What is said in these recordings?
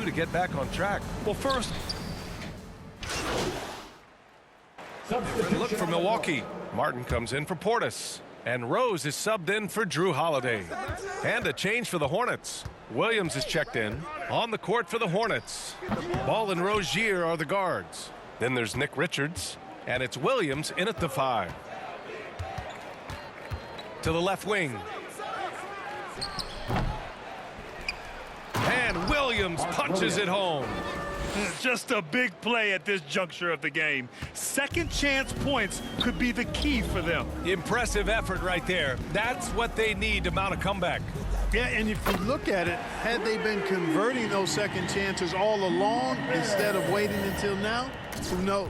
to get back on track. Well, first, Look for Milwaukee. Martin comes in for Portis. And Rose is subbed in for Drew Holiday. And a change for the Hornets. Williams is checked in. On the court for the Hornets. Ball and Rozier are the guards. Then there's Nick Richards. And it's Williams in at the 5. To the left wing. And Williams punches it home. just a big play at this juncture of the game. Second chance points could be the key for them. Impressive effort right there. That's what they need to mount a comeback. Yeah, and if you look at it, had they been converting those second chances all along instead of waiting until now, who knows?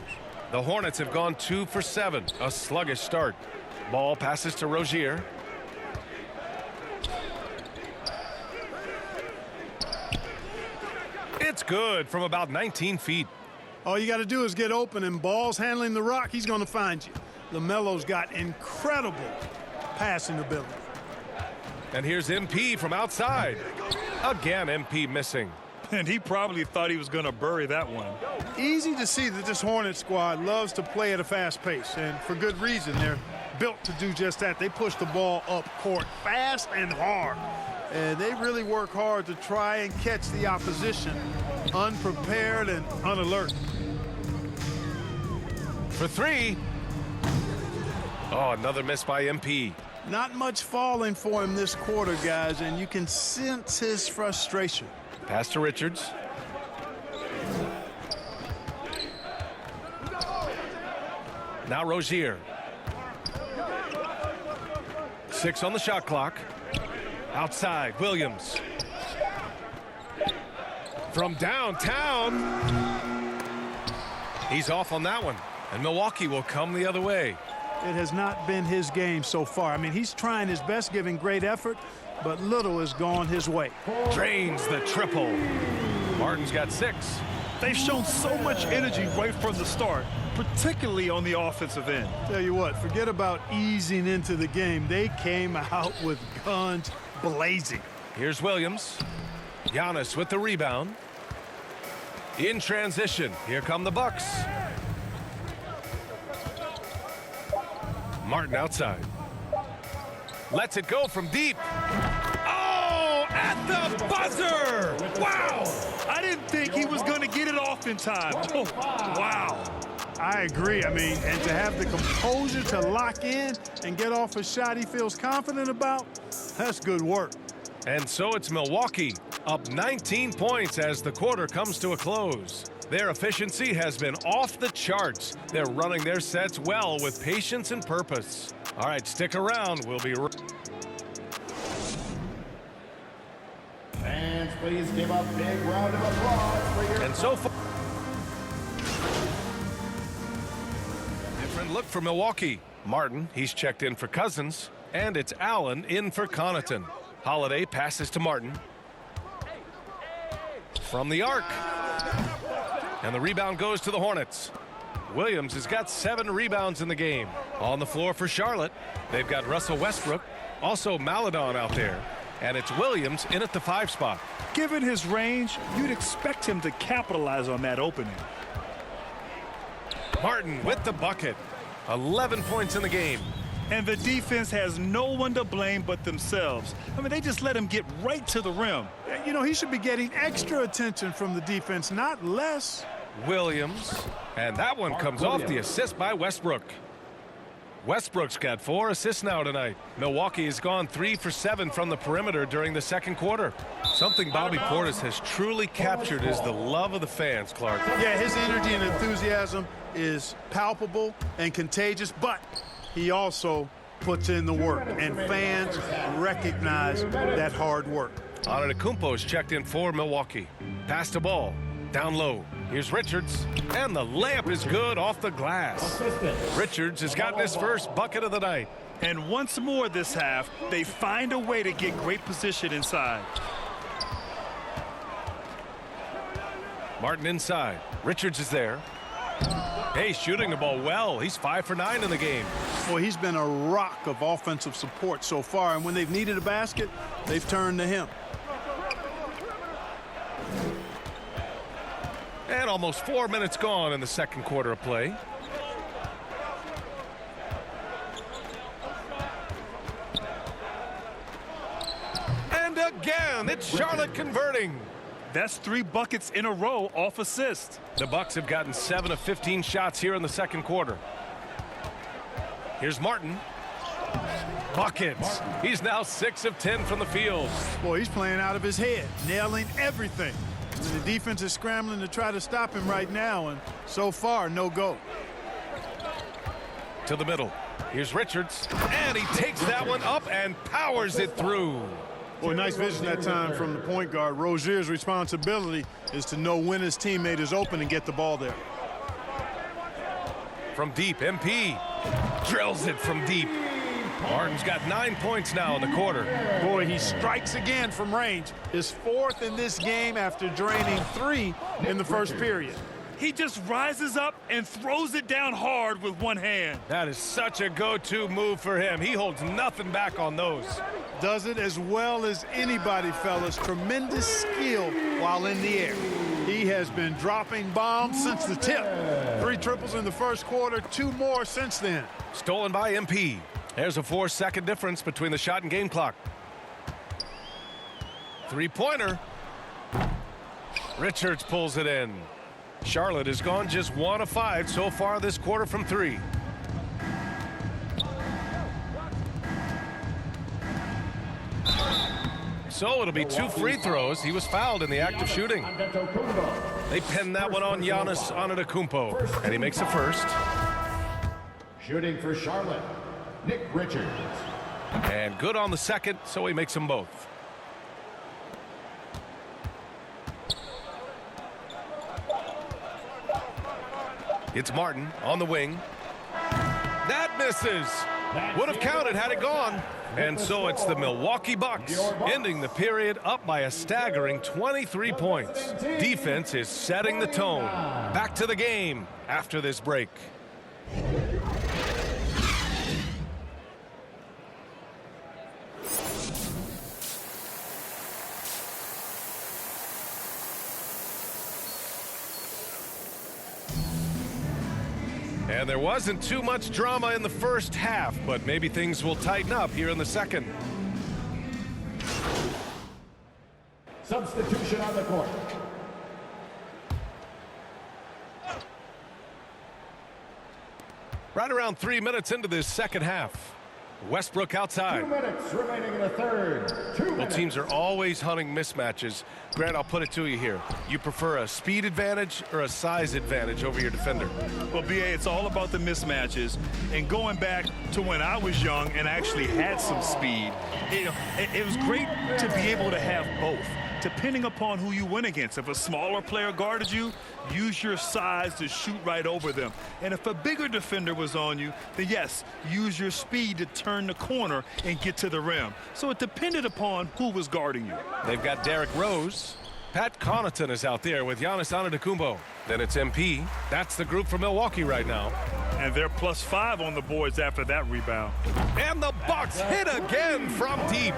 The Hornets have gone 2 for 7. A sluggish start. Ball passes to Rozier. It's good from about 19 feet. All you got to do is get open, and Ball's handling the rock. He's going to find you. LaMelo's got incredible passing ability. And here's MP from outside. Again, MP missing. And he probably thought he was going to bury that one. Easy to see that this Hornet squad loves to play at a fast pace, and for good reason. They're built to do just that. They push the ball up court fast and hard. And they really work hard to try and catch the opposition unprepared and unalert. For 3. Oh, another miss by MP. Not much falling for him this quarter, guys, and you can sense his frustration. Pass to Richards. Now Rozier. 6 on the shot clock. Outside, Williams. From downtown. He's off on that one. And Milwaukee will come the other way. It has not been his game so far. I mean, he's trying his best, giving great effort, but little has gone his way. Drains the triple. Martin's got 6. They've shown so much energy right from the start, particularly on the offensive end. Tell you what, forget about easing into the game. They came out with guns blazing. Here's Williams. Giannis with the rebound. In transition, here come the Bucks. Martin outside. Lets it go from deep. Oh, at the buzzer! Wow! I didn't think he was going to get it off in time. Oh, wow. I agree. I mean, and to have the composure to lock in and get off a shot he feels confident about, that's good work. And so it's Milwaukee, up 19 points as the quarter comes to a close. Their efficiency has been off the charts. They're running their sets well with patience and purpose. All right, stick around. We'll be right back. Fans, please give a big round of applause for your... And so far, different look for Milwaukee. Martin, he's checked in for Cousins, and it's Allen in for Connaughton. Holiday passes to Martin. From the arc. And the rebound goes to the Hornets. Williams has got 7 rebounds in the game. On the floor for Charlotte, they've got Russell Westbrook, also Maledon out there. And it's Williams in at the 5 spot. Given his range, you'd expect him to capitalize on that opening. Martin with the bucket. 11 points in the game. And the defense has no one to blame but themselves. I mean, they just let him get right to the rim. You know, he should be getting extra attention from the defense, not less. Williams. And that one comes off the assist by Westbrook. Westbrook's got 4 assists now tonight. Milwaukee has gone 3 for 7 from the perimeter during the second quarter. Something Bobby Portis has truly captured is the love of the fans, Clark. Yeah, his energy and enthusiasm is palpable and contagious, but he also puts in the work, and fans recognize that hard work. Antetokounmpo's checked in for Milwaukee. Pass the ball. Down low. Here's Richards. And the layup is good off the glass. Richards has gotten his first bucket of the night. And once more this half, they find a way to get great position inside. Martin inside. Richards is there. Hey, shooting the ball well. He's 5 for 9 in the game. Well, he's been a rock of offensive support so far, and when they've needed a basket, they've turned to him. And almost 4 minutes gone in the second quarter of play. And again, it's Charlotte converting. That's 3 buckets in a row off assist. The Bucks have gotten 7 of 15 shots here in the second quarter. Here's Martin. Buckets. He's now 6 of 10 from the field. Boy, he's playing out of his head, nailing everything. And the defense is scrambling to try to stop him right now, and so far, no go. To the middle. Here's Richards. And he takes that one up and powers it through. Boy, nice vision that time from the point guard. Rozier's responsibility is to know when his teammate is open and get the ball there. From deep, MP drills it from deep. Martin's got 9 points now in the quarter. Boy, he strikes again from range. His 4th in this game after draining 3 in the first period. He just rises up and throws it down hard with one hand. That is such a go-to move for him. He holds nothing back on those. Does it as well as anybody, fellas. Tremendous skill while in the air. He has been dropping bombs since the tip. 3 triples in the first quarter, 2 more since then. Stolen by MP. There's a 4-second difference between the shot and game clock. 3-pointer. Richards pulls it in. Charlotte has gone just 1 of 5 so far this quarter from 3. So it'll be 2 free throws. He was fouled in the act of shooting. They pin that one on Giannis Antetokounmpo, and he makes the first. Shooting for Charlotte, Nick Richards. And good on the second, so he makes them both. It's Martin on the wing. That misses. Would have counted had it gone. And so it's the Milwaukee Bucks ending the period up by a staggering 23 points. Defense is setting the tone. Back to the game after this break. And there wasn't too much drama in the first half, but maybe things will tighten up here in the second. Substitution on the court. Right around 3 minutes into this second half. Westbrook 2 outside. minutes remaining in the third. 2 Well, minutes. teams are always hunting mismatches. Grant, I'll put it to you here. You prefer a speed advantage or a size advantage over your defender? Well, BA, it's all about the mismatches. And going back to when I was young and actually had some speed, it was great to be able to have both, depending upon who you went against. If a smaller player guarded you, use your size to shoot right over them. And if a bigger defender was on you, then yes, use your speed to turn the corner and get to the rim. So it depended upon who was guarding you. They've got Derrick Rose. Pat Connaughton is out there with Giannis Antetokounmpo. Then it's MP. That's the group for Milwaukee right now. And they're +5 on the boards after that rebound. And the Bucks hit again from deep.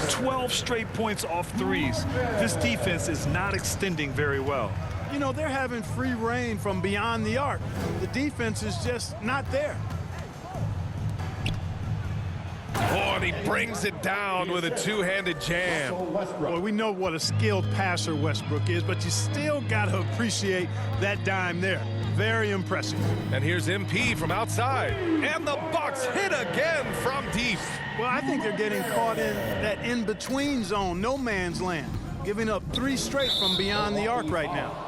12 straight points off threes. This defense is not extending very well. You know, they're having free reign from beyond the arc. The defense is just not there. Oh, and he brings it down with a two-handed jam. Boy, we know what a skilled passer Westbrook is, but you still got to appreciate that dime there. Very impressive. And here's MP from outside. And the Bucks hit again from deep. Well, I think they're getting caught in that in-between zone, no man's land, giving up 3 straight from beyond the arc right now.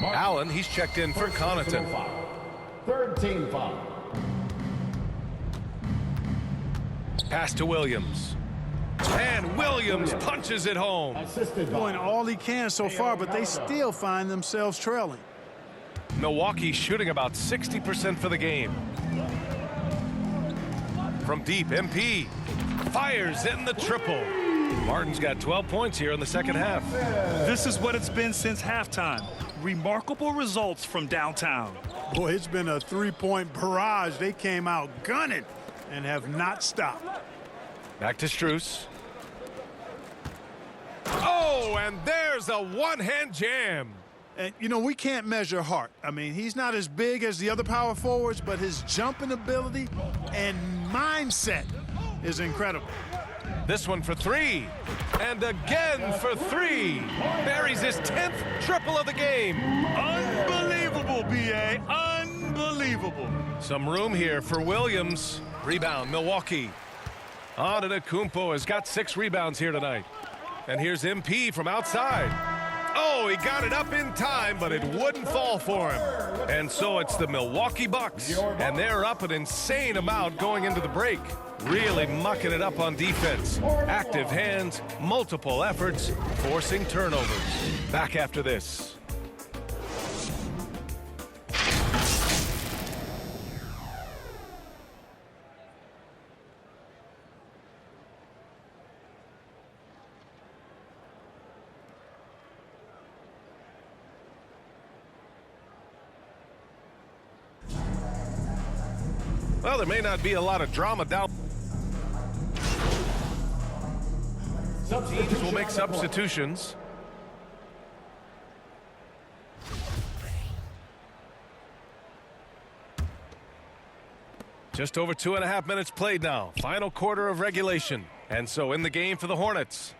Allen, he's checked in for Connaughton. Third team foul. Pass to Williams. And Williams punches it home. Assisted by Doing all he can so far, but they still find themselves trailing. Milwaukee shooting about 60% for the game. From deep, MP fires in the triple. Martin's got 12 points here in the second half. This is what it's been since halftime. Remarkable results from downtown. Boy, it's been a 3-point barrage. They came out gunning and have not stopped. Back to Strus. Oh, and there's a one-hand jam. And, you know, we can't measure Hart. I mean, he's not as big as the other power forwards, but his jumping ability and mindset is incredible. This one for three. And again for three. Buries his 10th triple of the game. Unbelievable, B.A. Unbelievable. Some room here for Williams. Rebound, Milwaukee. Antetokounmpo has got 6 rebounds here tonight. And here's MP from outside. Oh, he got it up in time, but it wouldn't fall for him. And so it's the Milwaukee Bucks, and they're up an insane amount going into the break. Really mucking it up on defense. Active hands, multiple efforts, forcing turnovers. Back after this. Well, there may not be a lot of drama down. Teams will make substitutions. Just over 2.5 minutes played now. Final quarter of regulation. And so in the game for the Hornets.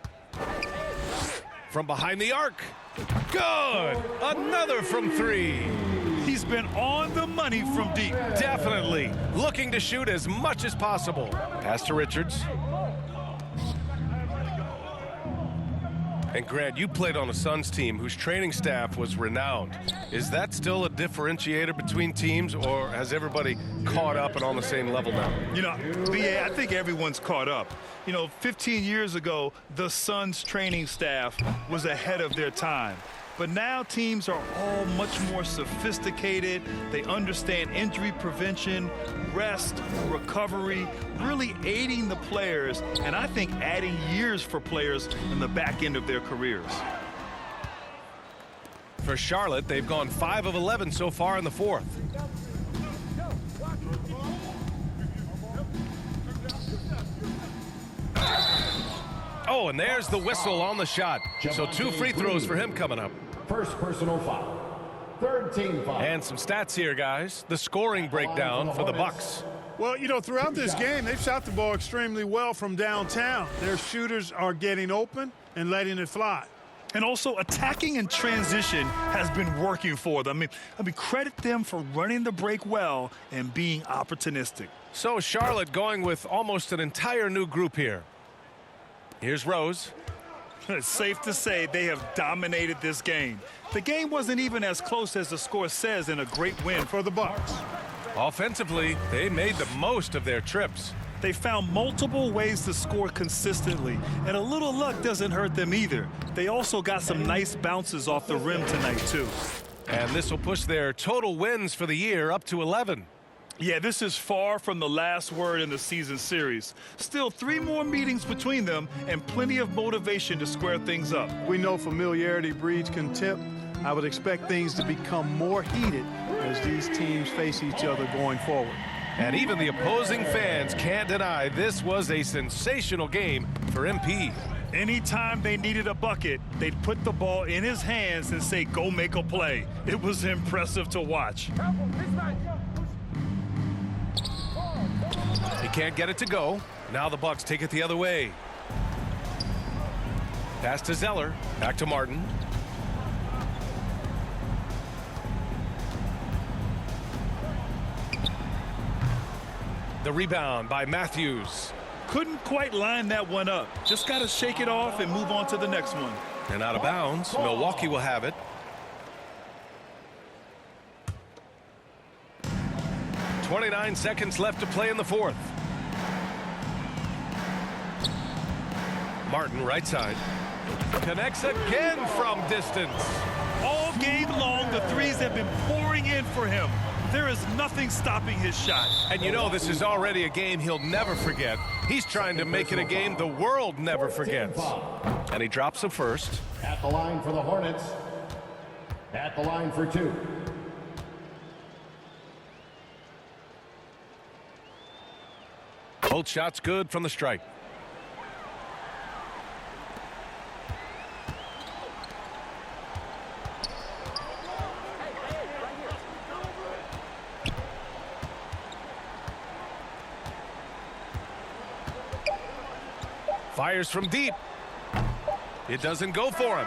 From behind the arc. Good! Another from 3. He's been on the money from deep. Definitely looking to shoot as much as possible. Pass to Richards. And Grant, you played on a Suns team whose training staff was renowned. Is that still a differentiator between teams, or has everybody caught up and on the same level now? You know, B.A., I think everyone's caught up. You know, 15 years ago, the Suns training staff was ahead of their time. But now teams are all much more sophisticated. They understand injury prevention, rest, recovery, really aiding the players, and I think adding years for players in the back end of their careers. For Charlotte, they've gone 5 of 11 so far in the 4th. Oh, and there's the whistle on the shot. So 2 free throws for him coming up. First personal foul. Third team foul. And some stats here, guys. The scoring breakdown for the Bucks. Well, you know, throughout this game, they've shot the ball extremely well from downtown. Their shooters are getting open and letting it fly. And also attacking in transition has been working for them. I mean, credit them for running the break well and being opportunistic. So Charlotte going with almost an entire new group here. Here's Rose. It's safe to say they have dominated this game. The game wasn't even as close as the score says in a great win For the Bucks. Offensively, they made the most of their trips. They found multiple ways to score consistently, and a little luck doesn't hurt them either. They also got some nice bounces off the rim tonight, too. And this will push their total wins for the year up to 11. Yeah, this is far from the last word in the season series. Still 3 more meetings between them and plenty of motivation to square things up. We know familiarity breeds contempt. I would expect things to become more heated as these teams face each other going forward. And even the opposing fans can't deny this was a sensational game for MP. Anytime they needed a bucket, they'd put the ball in his hands and say, go make a play. It was impressive to watch. He can't get it to go. Now the Bucks take it the other way. Pass to Zeller. Back to Martin. The rebound by Matthews. Couldn't quite line that one up. Just got to shake it off and move on to the next one. And out of bounds. Milwaukee will have it. 29 seconds left to play in the 4th. Martin, right side. Connects again from distance. All game long, the threes have been pouring in for him. There is nothing stopping his shot. And you know this is already a game he'll never forget. He's trying to make it a game the world never forgets. And he drops the first. At the line for the Hornets. At the line for 2. Both shots good from the strike. Fires from deep. It doesn't go for him.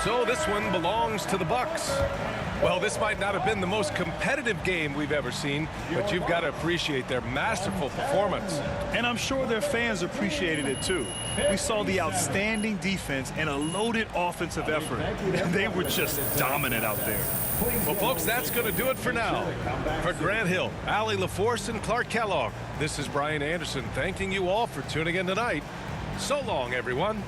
So this one belongs to the Bucks. Well, this might not have been the most competitive game we've ever seen, but you've got to appreciate their masterful performance. And I'm sure their fans appreciated it too. We saw the outstanding defense and a loaded offensive effort. They were just dominant out there. Well, folks, that's going to do it for now. For Grant Hill, Allie LaForce, and Clark Kellogg, this is Brian Anderson thanking you all for tuning in tonight. So long, everyone.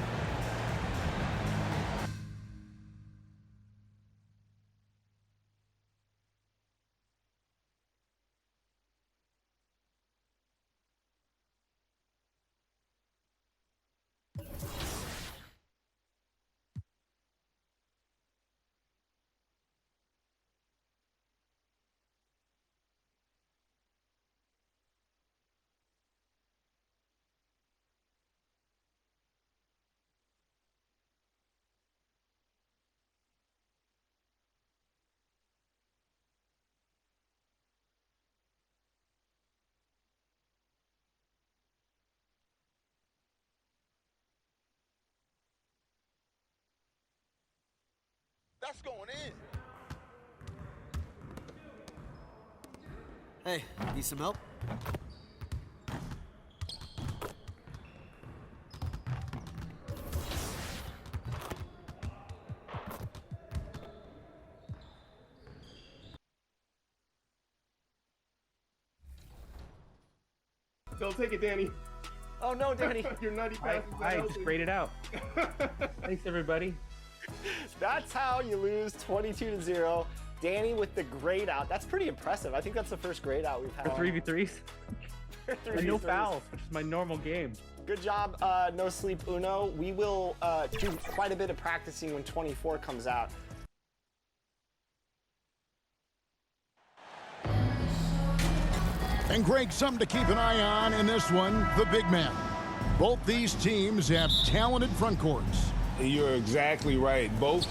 That's going in. Hey, need some help? Don't take it, Danny. Oh no, Danny. Your nutty passes. I just sprayed it out. Thanks, everybody. That's how you lose 22-0. Danny with the grade out. That's pretty impressive. I think that's the first grade out we've had. For 3v3s. And no 3v3s. fouls, which is my normal game. Good job, No Sleep Uno. We will do quite a bit of practicing when 24 comes out. And Greg, something to keep an eye on in this one, the big man. Both these teams have talented front courts. You're exactly right. Both.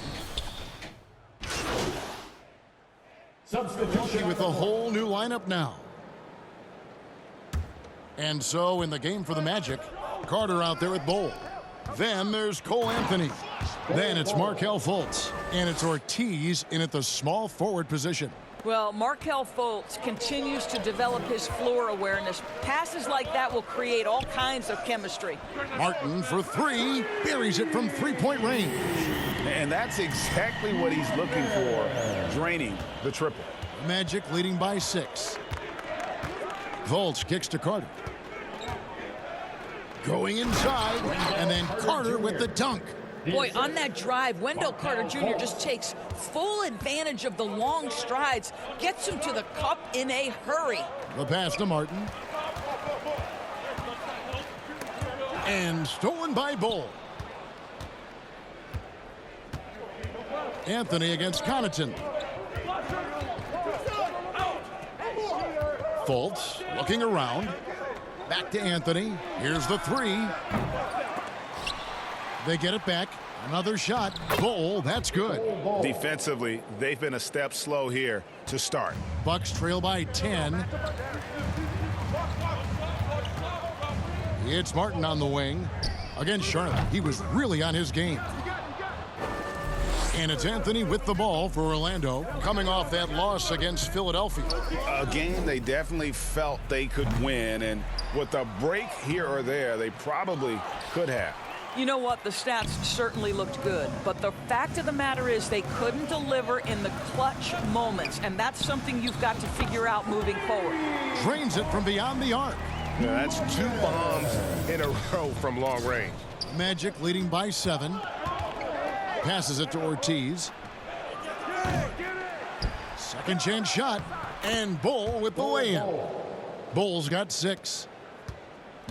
Substitution with a whole new lineup now. And so in the game for the Magic, Carter out there with Bowl. Then there's Cole Anthony. Then it's Markelle Fultz. And it's Ortiz in at the small forward position. Well, Markelle Fultz continues to develop his floor awareness. Passes like that will create all kinds of chemistry. Martin for three, buries it from three-point range. And that's exactly what he's looking for, draining the triple. Magic leading by 6. Fultz kicks to Carter. Going inside, and then Carter with the dunk. Boy, on that drive, Wendell Carter Jr. just takes full advantage of the long strides, gets him to the cup in a hurry. The pass to Martin. And stolen by Bull. Anthony against Connaughton. Fultz looking around. Back to Anthony. Here's the three. They get it back. Another shot. Bull, that's good. Defensively, they've been a step slow here to start. Bucks trail by 10. It's Martin on the wing. Against Charlotte, he was really on his game. And it's Anthony with the ball for Orlando, coming off that loss against Philadelphia. A game they definitely felt they could win, and with a break here or there, they probably could have. You know what? The stats certainly looked good, but the fact of the matter is they couldn't deliver in the clutch moments, and that's something you've got to figure out moving forward. Drains it from beyond the arc. Yeah, that's 2 bombs in a row from long range. Magic leading by 7. Passes it to Ortiz. Second chance shot, and Bull with the lay-in. Bull's got 6.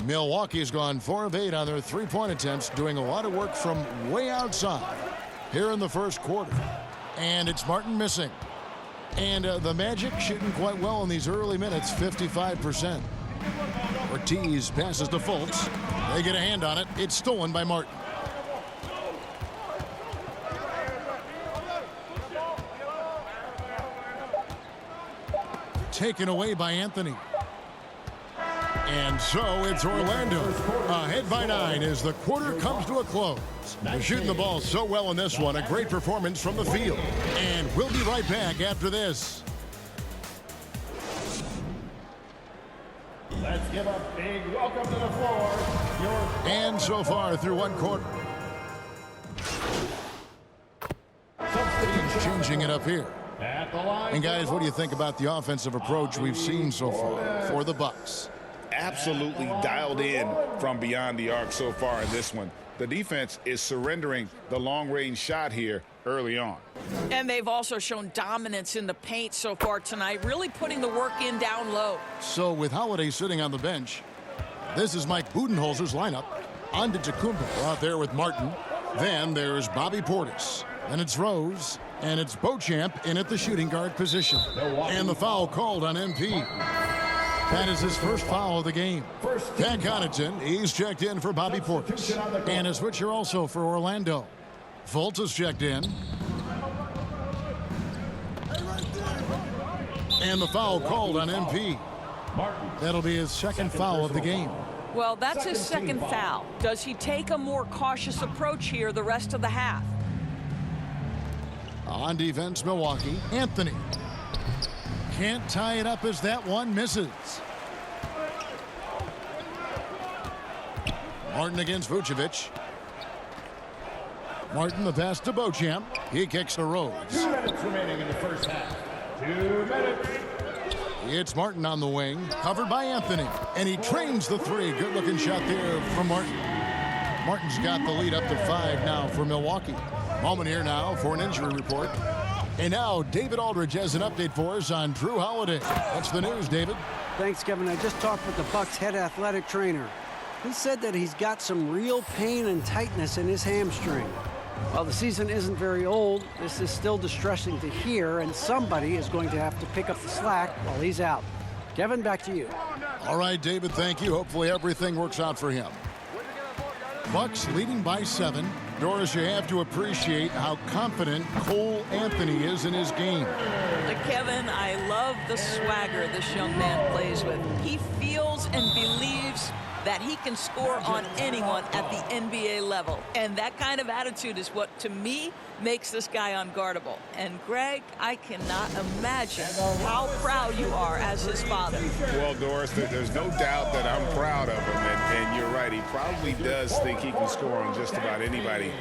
Milwaukee's gone 4 of 8 on their three-point attempts, doing a lot of work from way outside here in the first quarter. And it's Martin missing. And the Magic shooting quite well in these early minutes, 55%. Ortiz passes to Fultz. They get a hand on it. It's stolen by Martin. Taken away by Anthony. And so it's Orlando ahead by 9 as the quarter comes to a close. They're shooting the ball so well in this one. A great performance from the field. And we'll be right back after this. Let's give a big welcome to the floor. And so far through one quarter. Changing it up here. At the line. And guys, what do you think about the offensive approach we've seen so far for the Bucks? Absolutely dialed in from beyond the arc so far in this one. The defense is surrendering the long-range shot here early on. And they've also shown dominance in the paint so far tonight, really putting the work in down low. So with Holiday sitting on the bench, this is Mike Budenholzer's lineup. Antetokounmpo out there with Martin. Then there's Bobby Portis. And it's Rose. And it's Beauchamp in at the shooting guard position. And the foul called on MP. That is his first foul of the game. Pat Connaughton, he's checked in for Bobby Portis. And a switcher also for Orlando. Fultz is checked in. And the foul called on MP. That'll be his second foul of the game. Well, that's his second foul. Does he take a more cautious approach here the rest of the half? On defense, Milwaukee. Anthony. Can't tie it up as that one misses. Martin against Vucevic. Martin the pass to Beauchamp. He kicks to Rose. 2 minutes remaining in the first half. 2 minutes. It's Martin on the wing, covered by Anthony. And he trains the three. Good looking shot there from Martin. Martin's got the lead up to 5 now for Milwaukee. Moment here now for an injury report. And now David Aldridge has an update for us on Drew Holiday. What's the news, David? Thanks, Kevin. I just talked with the Bucks' head athletic trainer. He said that he's got some real pain and tightness in his hamstring. While the season isn't very old, this is still distressing to hear, and somebody is going to have to pick up the slack while he's out. Kevin, back to you. All right, David, thank you. Hopefully everything works out for him. Bucks leading by 7. Doris, you have to appreciate how confident Cole Anthony is in his game. Kevin, I love the swagger this young man plays with. He feels and believes that he can score on anyone at the NBA level. And that kind of attitude is what, to me, makes this guy unguardable. And, Greg, I cannot imagine how proud you are as his father. Well, Doris, there's no doubt that I'm proud of him. And you're right, he probably does think he can score on just about anybody,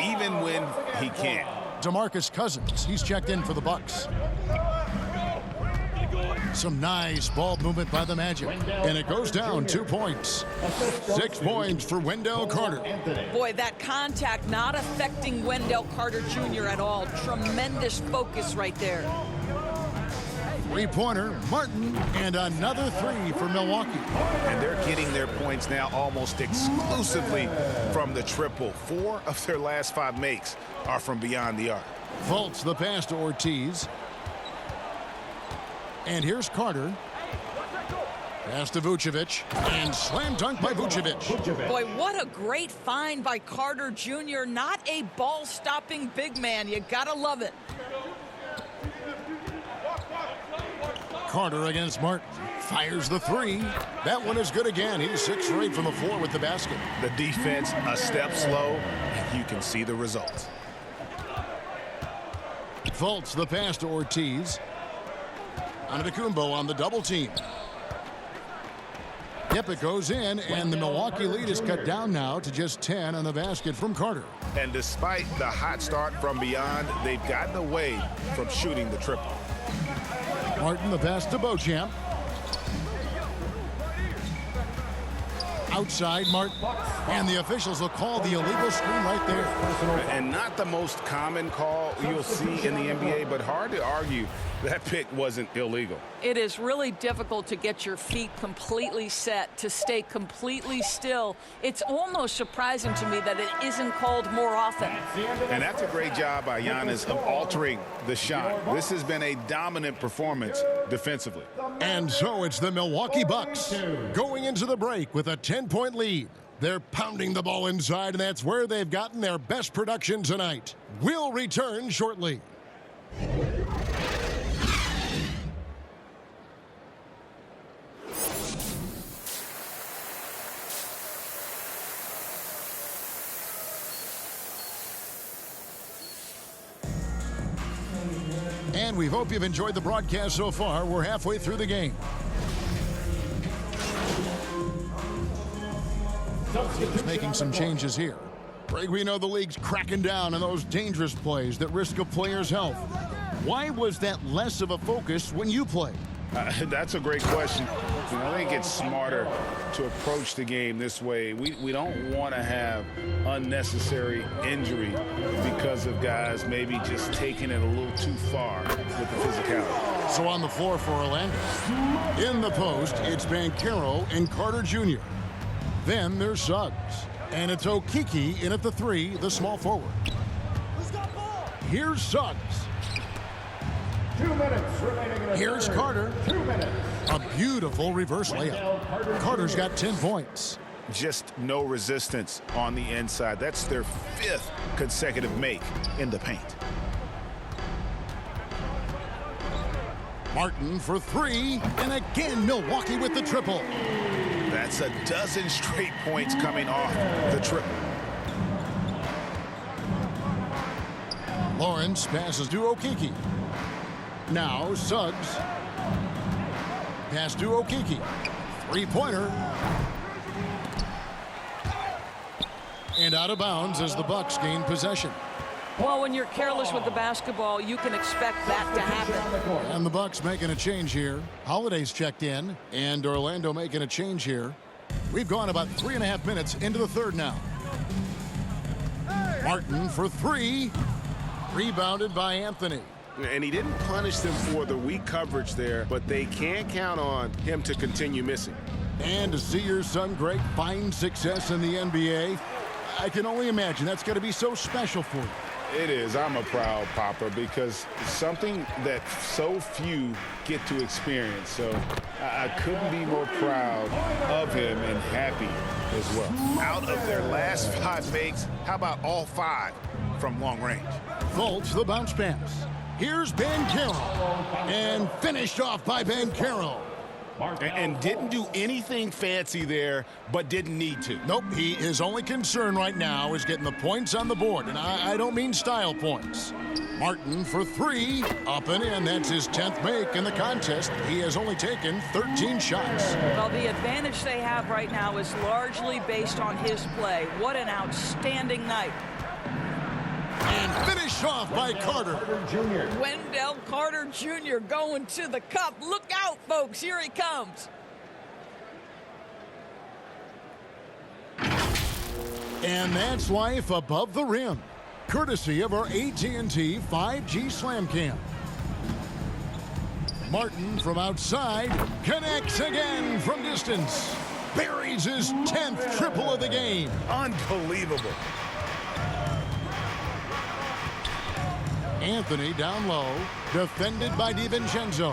even when he can't. DeMarcus Cousins, he's checked in for the Bucks. Some nice ball movement by the Magic. And it goes down 2 points. 6 points for Wendell Carter. Boy, that contact not affecting Wendell Carter Jr. at all. Tremendous focus right there. 3-pointer, Martin, and another 3 for Milwaukee. And they're getting their points now almost exclusively from the triple. 4 of their last 5 makes are from beyond the arc. Fultz the pass to Ortiz. And here's Carter. Pass to Vucevic. And slam dunk by Vucevic. Boy, what a great find by Carter Jr. Not a ball-stopping big man. You gotta love it. Carter against Martin. Fires the 3. That one is good again. He's 6 for 8 from the floor with the basket. The defense a step slow, and you can see the results. Fultz the pass to Ortiz. Antetokounmpo on the double team. Yep, it goes in, and the Milwaukee lead is cut down now to just 10 on the basket from Carter. And despite the hot start from beyond, they've gotten away from shooting the triple. Martin the pass to Beauchamp. Outside Martin. And the officials will call the illegal screen right there. And not the most common call you'll see in the NBA, but hard to argue that pick wasn't illegal. It is really difficult to get your feet completely set, to stay completely still. It's almost surprising to me that it isn't called more often. And that's a great job by Giannis of altering the shot. This has been a dominant performance defensively. And so it's the Milwaukee Bucks going into the break with a 10-point lead. They're pounding the ball inside, and that's where they've gotten their best production tonight. We'll return shortly. And we hope you've enjoyed the broadcast so far. We're halfway through the game. Just making some changes here. Greg, we know the league's cracking down on those dangerous plays that risk a player's health. Why was that less of a focus when you played? That's a great question. I think it's smarter to approach the game this way. We don't want to have unnecessary injury because of guys maybe just taking it a little too far with the physicality. So on the floor for Orlando. In the post, it's Banchero and Carter Jr. Then there's Suggs. And it's Okeke in at the 3, the small forward. Here's Suggs. 2 minutes remaining in the Here's third. Carter. 2 minutes. A beautiful reverse layup. Carter's got 10 points. Just no resistance on the inside. That's their 5th consecutive make in the paint. Martin for 3, and again Milwaukee with the triple. That's a dozen straight points coming off the triple. Lawrence passes to Okeke. Now Suggs. Pass to Okeke. 3-pointer. And out of bounds as the Bucks gain possession. Well, when you're careless with the basketball, you can expect that to happen. And the Bucks making a change here. Holiday's checked in, and Orlando making a change here. We've gone about 3.5 minutes into the third now. Martin for 3. Rebounded by Anthony. And he didn't punish them for the weak coverage there, but they can't count on him to continue missing. And to see your son, Greg, find success in the NBA, I can only imagine that's going to be so special for you. It is. I'm a proud papa because it's something that so few get to experience. So I couldn't be more proud of him and happy as well. Out of their last 5 makes, how about all 5 from long range? Fultz the bounce pass. Here's Banchero. And finished off by Banchero. And didn't do anything fancy there, but didn't need to. Nope, his only concern right now is getting the points on the board, and I don't mean style points. Martin for 3, up and in. That's his 10th make in the contest. He has only taken 13 shots. Well, the advantage they have right now is largely based on his play. What an outstanding night. And finished off by Carter. Wendell Carter Jr. going to the cup. Look out, folks. Here he comes. And that's life above the rim, courtesy of our AT&T 5G Slam Cam. Martin from outside connects again from distance. Buries his 10th triple of the game. Unbelievable. Anthony down low, defended by DiVincenzo.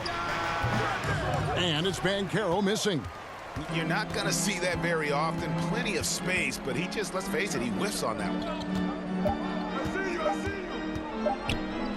And it's Banchero missing. You're not going to see that very often. Plenty of space, but he just, let's face it, he whiffs on that one.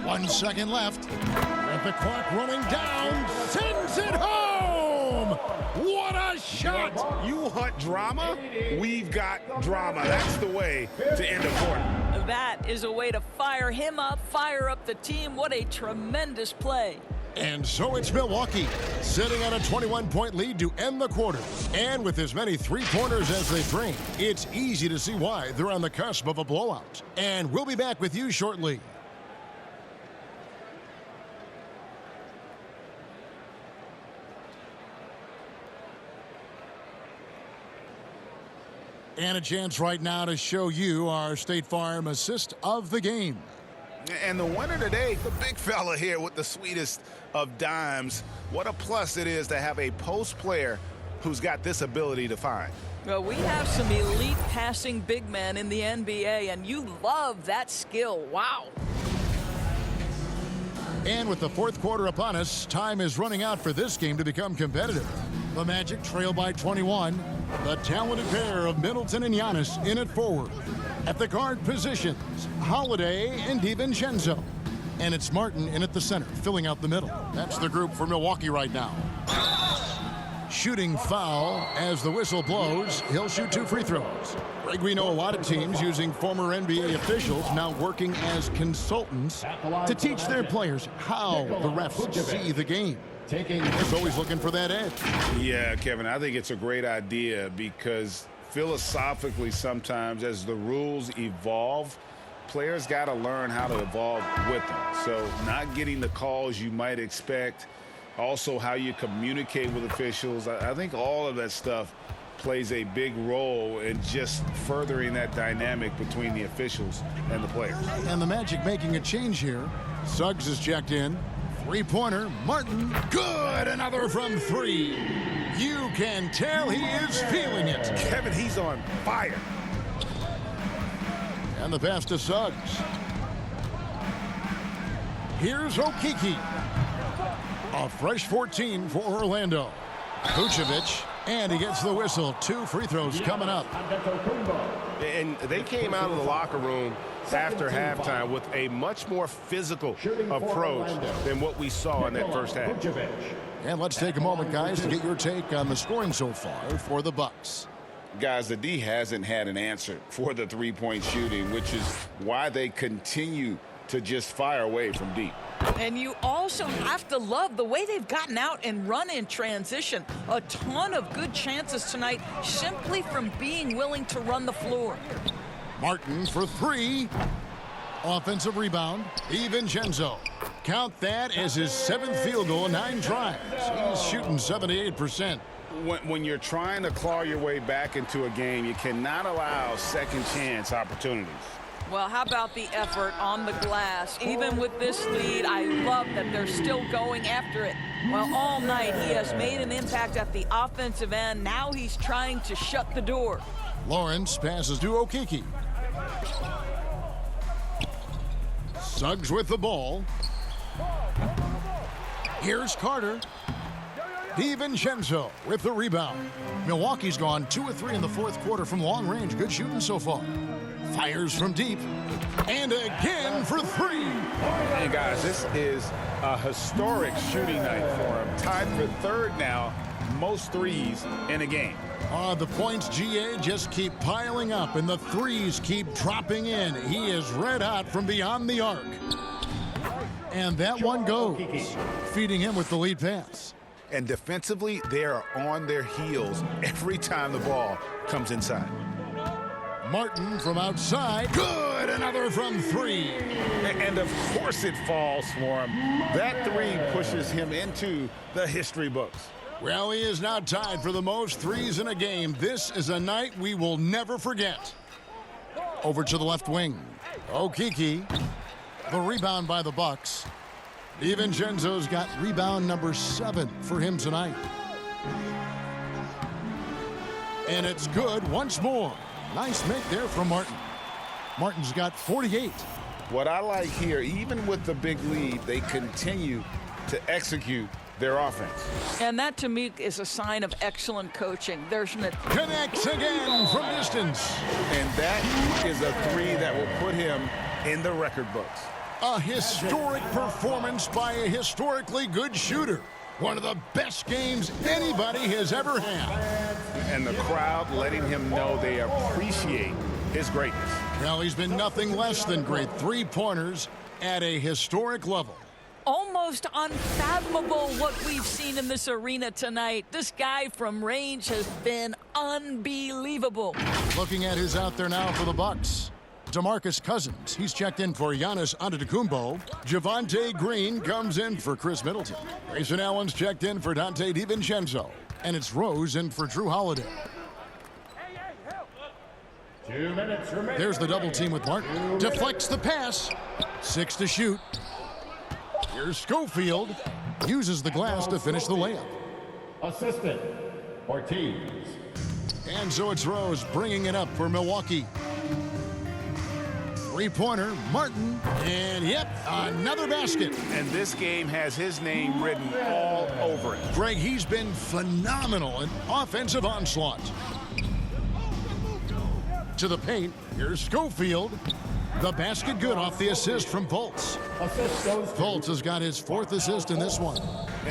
1 second left. With the clock running down, sends it home! What a shot! You want drama? We've got drama. That's the way to end a quarter. That is a way to fire him up, fire up the team. What a tremendous play. And so it's Milwaukee, sitting on a 21-point lead to end the quarter. And with as many three-pointers as they bring, it's easy to see why they're on the cusp of a blowout. And we'll be back with you shortly. And a chance right now to show you our State Farm assist of the game. And the winner today, the big fella here with the sweetest of dimes. What a plus it is to have a post player who's got this ability to find. Well, we have some elite passing big men in the NBA, and you love that skill. Wow. And with the fourth quarter upon us, time is running out for this game to become competitive. The Magic trail by 21. The talented pair of Middleton and Giannis in at forward. At the guard positions, Holiday and DiVincenzo. And it's Martin in at the center, filling out the middle. That's the group for Milwaukee right now. shooting foul as the whistle blows. He'll shoot 2 free throws. Greg, we know a lot of teams using former NBA officials now working as consultants to teach their players how the refs see the game. He's always looking for that edge. Yeah, Kevin, I think it's a great idea because philosophically sometimes as the rules evolve, players got to learn how to evolve with them. So not getting the calls you might expect, also how you communicate with officials. I think all of that stuff plays a big role in just furthering that dynamic between the officials and the players. And the Magic making a change here. Suggs is checked in. Three-pointer, Martin, good, another from 3. You can tell he is feeling it. Kevin, he's on fire. And the pass to Suggs. Here's Okiki. A fresh 14 for Orlando. Vucevic, and he gets the whistle. 2 free throws coming up. And they came out of the locker room after halftime with a much more physical approach than what we saw in that first half. And let's take a moment, guys, to get your take on the scoring so far for the Bucks. Guys, the D hasn't had an answer for the three-point shooting, which is why they continue to just fire away from deep. And you also have to love the way they've gotten out and run in transition. A ton of good chances tonight simply from being willing to run the floor. Martin for 3. Offensive rebound. DiVincenzo. Count that as his 7th field goal in 9 tries. He's shooting 78%. When you're trying to claw your way back into a game, you cannot allow second chance opportunities. Well, how about the effort on the glass? Even with this lead, I love that they're still going after it. Well, all night he has made an impact at the offensive end. Now he's trying to shut the door. Lawrence passes to Okiki. Suggs with the ball. Here's Carter. DiVincenzo with the rebound. Milwaukee's gone 2 of 3 in the 4th quarter from long range. Good shooting so far. Fires from deep. And again for 3. And guys, this is a historic shooting night for him. Tied for 3rd now, most threes in a game. The points, GA, just keep piling up, and the threes keep dropping in. He is red hot from beyond the arc. And that one goes, feeding him with the lead pass. And defensively, they are on their heels every time the ball comes inside. Martin from outside. Good, another from 3. And of course it falls for him. That 3 pushes him into the history books. Well, he is now tied for the most threes in a game. This is a night we will never forget. Over to the left wing. Okiki. The rebound by the Bucks. DiVincenzo's got rebound number 7 for him tonight. And it's good once more. Nice make there from Martin. Martin's got 48. What I like here, even with the big lead, they continue to execute their offense. And that, to me, is a sign of excellent coaching. There's an... Connects again from distance. And that is a 3 that will put him in the record books. A historic performance by a historically good shooter. One of the best games anybody has ever had. And the crowd letting him know they appreciate his greatness. Well, he's been nothing less than great. 3-pointers at a historic level. Almost unfathomable what we've seen in this arena tonight. This guy from range has been unbelievable. Looking at who's out there now for the Bucks. DeMarcus Cousins, he's checked in for Giannis Antetokounmpo. Javonte Green comes in for Chris Middleton. Grayson Allen's checked in for Dante DiVincenzo. And it's Rose in for Drew Holiday. 2 minutes remaining. There's the double team with Martin. Deflects the pass. 6 to shoot. Here's Schofield. Uses the glass to finish the layup. Assistant, Ortiz. And so it's Rose bringing it up for Milwaukee. 3-pointer, Martin. And yep, another basket. And this game has his name written all over it. Greg, he's been phenomenal in offensive onslaught. To the paint, here's Schofield. The basket good off the assist from Fultz. Fultz has got his 4th assist in this one.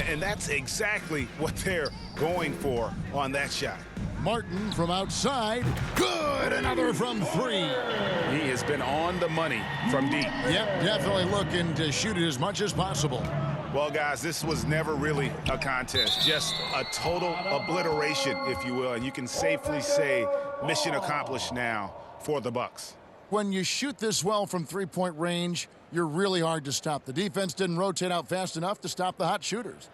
And that's exactly what they're going for on that shot. Martin from outside. Good. Another from 3. He has been on the money from deep. Yep, definitely looking to shoot it as much as possible. Well, guys, this was never really a contest. Just a total obliteration, if you will. And you can safely say mission accomplished now for the Bucks. When you shoot this well from three-point range, you're really hard to stop. The defense didn't rotate out fast enough to stop the hot shooters.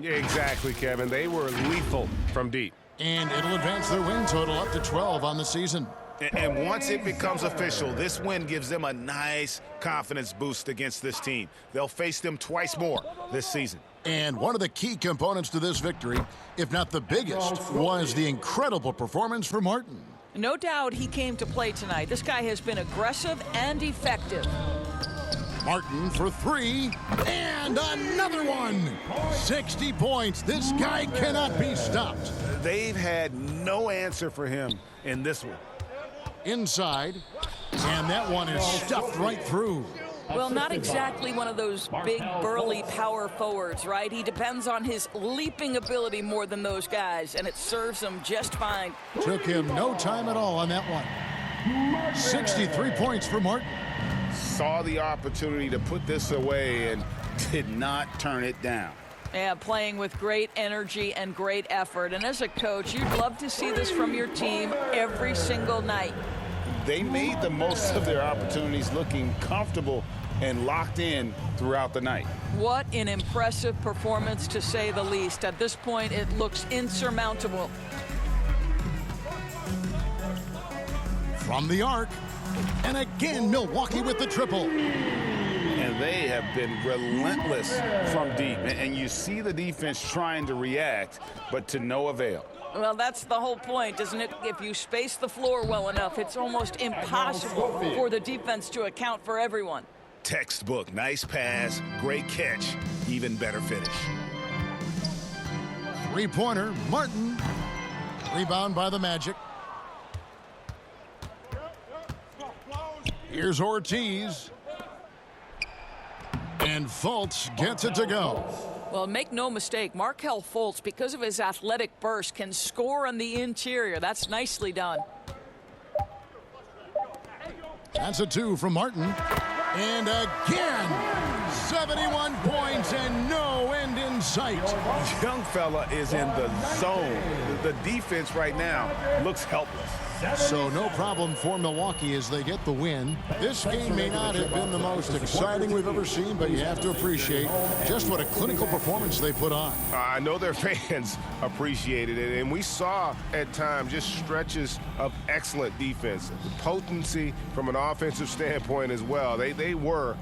Exactly, Kevin. They were lethal from deep. And it'll advance their win total up to 12 on the season. And once it becomes official, this win gives them a nice confidence boost against this team. They'll face them twice more this season. And one of the key components to this victory, if not the biggest, was the incredible performance from Martin. No doubt he came to play tonight. This guy has been aggressive and effective. Martin for 3, and another one. 60 points. This guy cannot be stopped. They've had no answer for him in this one. Inside, and that one is stuffed right through. Well, not exactly one of those big, burly power forwards, right? He depends on his leaping ability more than those guys, and it serves him just fine. Took him no time at all on that one. 63 points for Martin. Saw the opportunity to put this away and did not turn it down. Yeah, playing with great energy and great effort. And as a coach, you'd love to see this from your team every single night. They made the most of their opportunities, looking comfortable and locked in throughout the night. What an impressive performance, to say the least. At this point, it looks insurmountable. From the arc, and again Milwaukee with the triple. And they have been relentless from deep. And you see the defense trying to react, but to no avail. Well, that's the whole point, isn't it? If you space the floor well enough, it's almost impossible for the defense to account for everyone. Textbook, nice pass, great catch, even better finish. Three-pointer, Martin. Rebound by the Magic. Here's Ortiz. And Fultz gets it to go. Well, make no mistake, Markelle Fultz, because of his athletic burst, can score on the interior. That's nicely done. That's a 2 from Martin. And again, 71 points and no end in sight. Young fella is in the zone. The defense right now looks helpless. So no problem for Milwaukee as they get the win. This game may not have been the most exciting we've ever seen, but you have to appreciate just what a clinical performance they put on. I know their fans appreciated it, and we saw at times just stretches of excellent defense. The potency from an offensive standpoint as well. They were